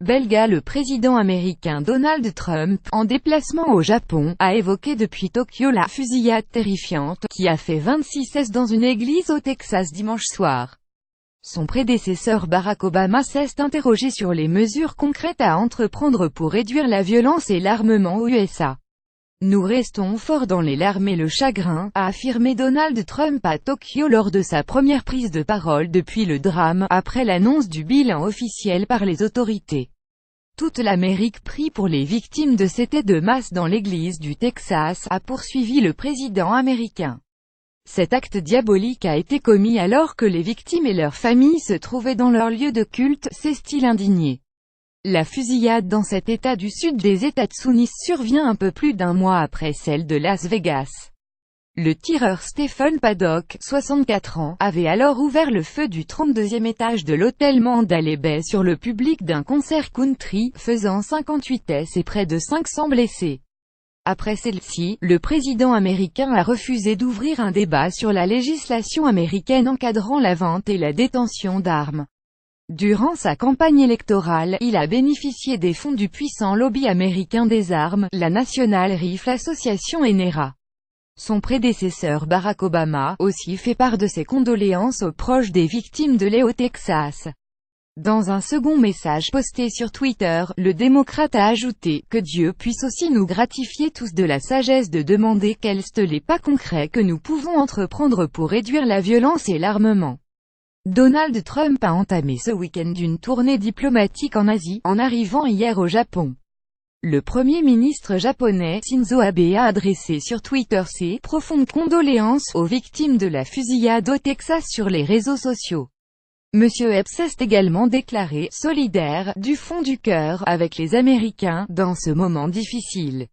belga. Le président américain Donald Trump, en déplacement au Japon, a évoqué depuis Tokyo la fusillade terrifiante, qui a fait 26 décès dans une église au Texas dimanche soir. Son prédécesseur Barack Obama s'est interrogé sur les mesures concrètes à entreprendre pour réduire la violence et l'armement aux USA. Nous restons forts dans les larmes et le chagrin, a affirmé Donald Trump à Tokyo lors de sa première prise de parole depuis le drame, après l'annonce du bilan officiel par les autorités. Toute l'Amérique prie pour les victimes de cet été de masse dans l'église du Texas, a poursuivi le président américain. Cet acte diabolique a été commis alors que les victimes et leurs familles se trouvaient dans leur lieu de culte, s'est-il indigné. La fusillade dans cet État du sud des États-Unis survient un peu plus d'un mois après celle de Las Vegas. Le tireur Stephen Paddock, 64 ans, avait alors ouvert le feu du 32e étage de l'hôtel Mandalay Bay sur le public d'un concert country, faisant 58 décès et près de 500 blessés. Après celle-ci, le président américain a refusé d'ouvrir un débat sur la législation américaine encadrant la vente et la détention d'armes. Durant sa campagne électorale, il a bénéficié des fonds du puissant lobby américain des armes, la National Rifle Association et NRA. Son prédécesseur Barack Obama, aussi fait part de ses condoléances aux proches des victimes de l'État au Texas. Dans un second message posté sur Twitter, le démocrate a ajouté « Que Dieu puisse aussi nous gratifier tous de la sagesse de demander quels sont les pas concrets que nous pouvons entreprendre pour réduire la violence et l'armement ». Donald Trump a entamé ce week-end une tournée diplomatique en Asie, en arrivant hier au Japon. Le Premier ministre japonais, Shinzo Abe, a adressé sur Twitter ses « profondes condoléances » aux victimes de la fusillade au Texas sur les réseaux sociaux. Monsieur Epps s'est également déclaré « solidaire, du fond du cœur, avec les Américains, dans ce moment difficile ».